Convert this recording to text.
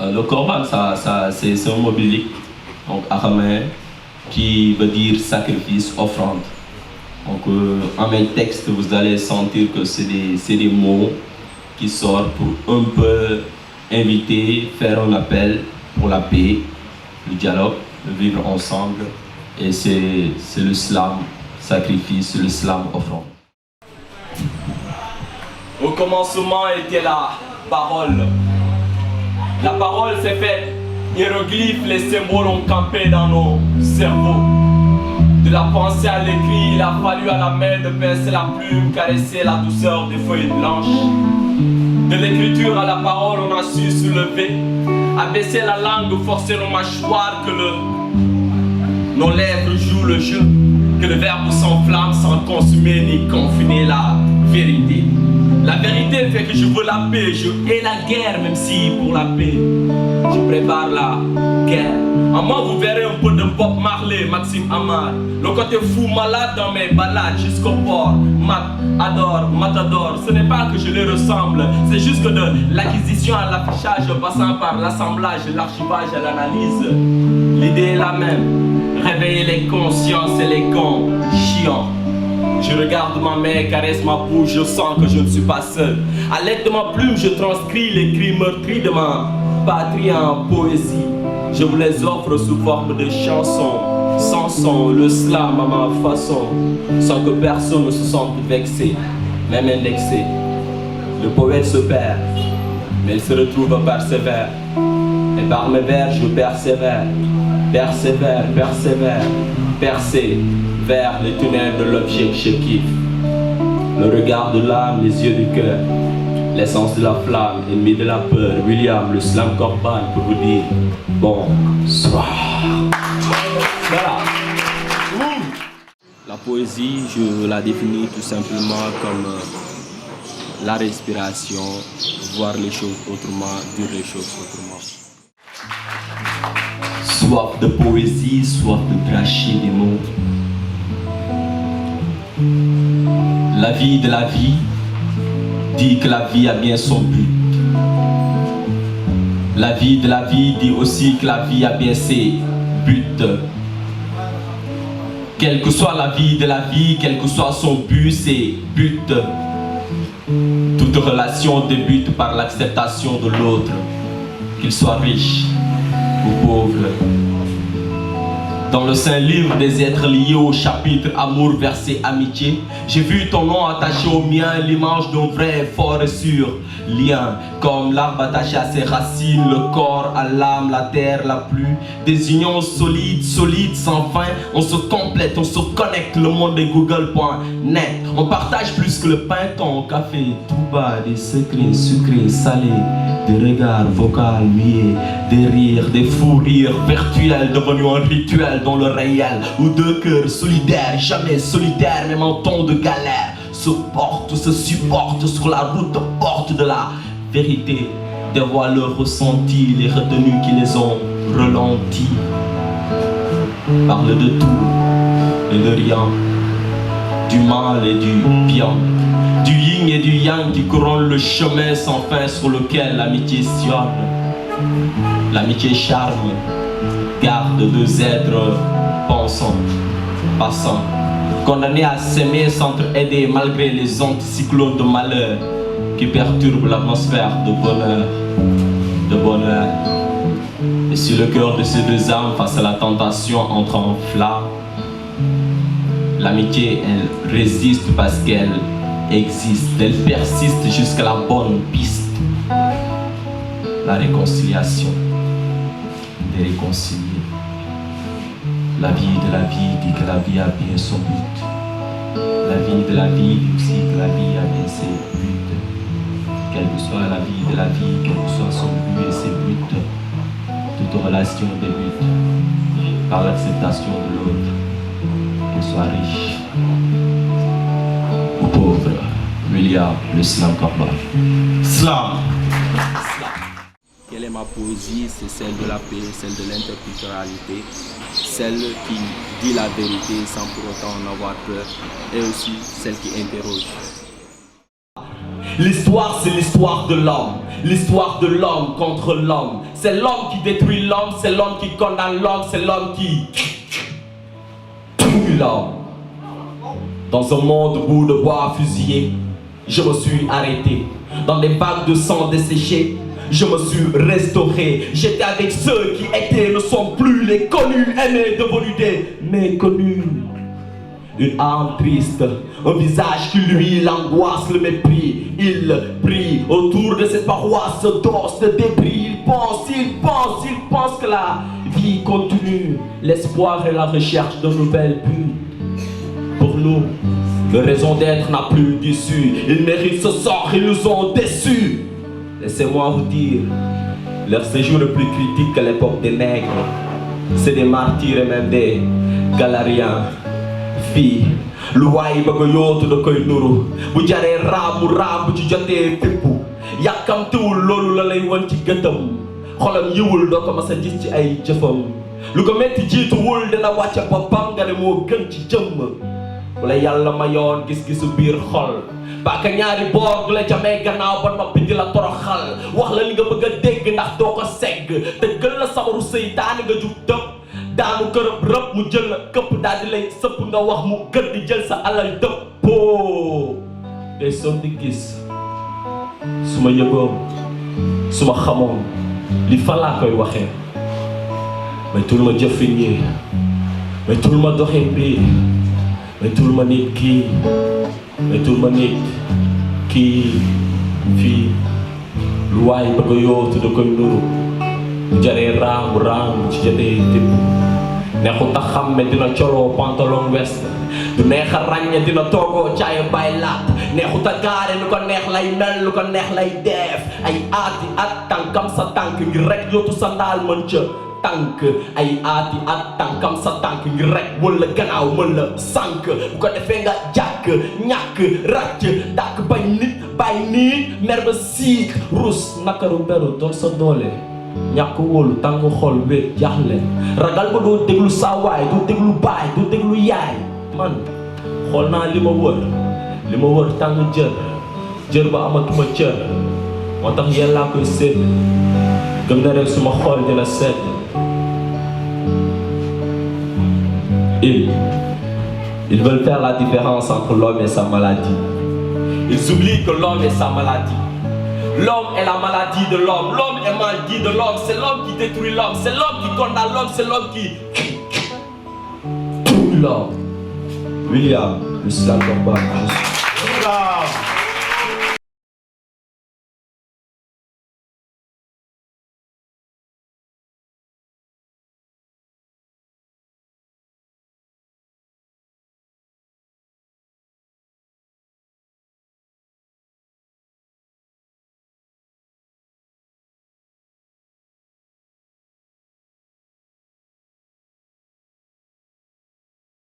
Le Corban, c'est un mot biblique, donc araméen, qui veut dire sacrifice, offrande. Donc en même texte, vous allez sentir que c'est des mots qui sortent pour un peu inviter, faire un appel pour la paix, le dialogue, le vivre ensemble. Et c'est le slam, sacrifice, le slam, offrande. Au commencement était la parole. La parole s'est faite, hiéroglyphes, les symboles ont campé dans nos cerveaux. De la pensée à l'écrit, il a fallu à la main de pincer la plume, caresser la douceur des feuilles blanches. De l'écriture à la parole, on a su soulever, abaisser la langue, forcer nos mâchoires, que nos lèvres jouent le jeu, que le verbe s'enflamme sans consumer ni confiner la vérité. La vérité fait que je veux la paix, je hais la guerre, même si pour la paix, je prépare la guerre. En moi, vous verrez un peu de Bob Marley, Maxime Amar. Le côté fou malade dans mes balades jusqu'au port. Matador, ce n'est pas que je les ressemble, c'est juste que de l'acquisition à l'affichage, passant par l'assemblage, l'archivage et l'analyse, l'idée est la même. Réveiller les consciences et les conscients. Je regarde ma mère, caresse ma bouche, je sens que je ne suis pas seul. À l'aide de ma plume, je transcris les cris meurtris de ma patrie en poésie. Je vous les offre sous forme de chansons, sans son, le slam à ma façon, sans que personne ne se sente vexé, même indexé. Le poète se perd, mais il se retrouve persévère. Et par mes vers, je persévère, percer vers les tunnels de l'objet que je kiffe. Le regard de l'âme, les yeux du cœur, l'essence de la flamme, ennemi de la peur. William, le slam Corban pour vous dire bonsoir. Voilà. La poésie, je la définis tout simplement comme la respiration, voir les choses autrement, dire les choses autrement. Soif de poésie, soif de cracher des mots. La vie de la vie dit que la vie a bien son but. La vie de la vie dit aussi que la vie a bien ses buts. Quelle que soit la vie de la vie, quel que soit son but, ses buts. Toute relation débute par l'acceptation de l'autre, qu'il soit riche ou pauvre. Dans le saint livre des êtres liés au chapitre amour, verset amitié, j'ai vu ton nom attaché au mien, l'image d'un vrai, fort et sûr lien. Comme l'arbre attaché à ses racines, le corps à l'âme, la terre, la pluie. Des unions solides, sans fin. On se complète, on se connecte, le monde est google.net. On partage plus que le pain, ton café, tout bas, des secrets sucrés, salés, des regards vocaux muets, des rires, des fous rires virtuels devenus un rituel dans le réel, où deux cœurs solidaires, jamais solitaires, même en temps de galère, se portent, se supportent sur la route porte de la vérité, dévoilent leurs ressentis, les retenues qui les ont relentis. Parle de tout et de rien, du mal et du bien, du yin et du yang qui couronnent le chemin sans fin sur lequel l'amitié sillonne. L'amitié charme, garde deux êtres pensants, passants, condamnés à s'aimer, s'entraider malgré les anticyclones de malheur qui perturbent l'atmosphère de bonheur. Et si le cœur de ces deux âmes face à la tentation entre en flamme, l'amitié, elle résiste parce qu'elle existe, elle persiste jusqu'à la bonne piste, la réconciliation des réconciliés. La vie de la vie dit que la vie a bien son but. La vie de la vie dit aussi que la vie a bien ses buts. Quelle que soit la vie de la vie, quel que soit son but et ses buts, toute relation débute par l'acceptation de l'autre, qu'elle soit riche ou pauvre. William, le slam Corban. Slam. Quel quelle est ma poésie? C'est celle de la paix, celle de l'interculturalité, celle qui dit la vérité sans pour autant en avoir peur, et aussi celle qui interroge. L'histoire, c'est l'histoire de l'homme. L'histoire de l'homme contre l'homme. C'est l'homme qui détruit l'homme, c'est l'homme qui condamne l'homme, c'est l'homme qui tue l'homme. Dans un monde bout de bois fusillé, je me suis arrêté. Dans des vagues de sang desséché, je me suis restauré. J'étais avec ceux qui étaient, ne sont plus les connus, aimés, devenus des méconnus. Une âme triste, un visage qui lui l'angoisse, le mépris. Il prie autour de cette paroisse d'os, de débris. Il pense que la vie continue. L'espoir et la recherche de nouvelles buts. Pour nous, leur raison d'être n'a plus d'issue. Ils méritent ce sort, ils nous ont déçus. Laissez-moi vous dire, leur séjour est plus critique que l'époque des nègres. C'est des martyrs et même des galériens. Fii lu waay bëgg a yootu da koy nuru bu jaree raam bu ci jotee fippu yàkkamtiwul loolu la lay won ci gëtëm xolam yiwul doo ko mas a gis ci ay jëfam lu ko metti jiituwul dina wàcce boppam nga ne moo gën ci jëmm wala yàlla ma yoon gis-gisu biir xol baaka ñaari boor du la jamee gannaaw ba noppi di la toroxal wax la li nga bëgg a dégg ndax doo ko segg te gën la sabaru seytaane nga jug dëpp daanu kërëb rëb mu jël la këpp daal di lay sëpp nga wax mu gën di jël sa alal dëppoo ngay soog di gis su ma yëgoon su ma xamoon li fan laa koy waxee mais tul ma jëfin yi mais tul ma doxin bi mais tul ma nit kii mais tul ma nit kii fii lu waay bëgg a yootu da koy nuru bu jaree raam ci jotee tibb neexut a xàmme dina coloo pantalon veste du neex a ràññe dina toogoo caaya bay laat neexut a gaare lu ko neex lay mel lu ko neex lay def ay aati at tànkam sa tànk ngir rek yootu sa ndaal mën ca tànk ay aati at tànkam sa tànk ngir rek wala gannaaw mën la sànk bu ko defee nga jàkk ñàkk ràcc dàkk bañ nit bay nit mer ba siik rus nakaru beru doon sa doole ñàkk wóolu tàng xol wéet jaaxle ragal ba doo déglu saa waay doo déglu baay doo déglu yaay man xool naa li ma wër tàng jër ba amatuma cër moo tax yéen laa koy sédd gëm na rek suma xol dina sedd ils veulent faire la différence entre l'homme et sa maladie. Ils oublient que l'homme est sa maladie. L'homme est la maladie de l'homme. L'homme est maladie de l'homme. C'est l'homme qui détruit l'homme. C'est l'homme qui condamne l'homme. C'est l'homme qui tue l'homme. William, le slam combat.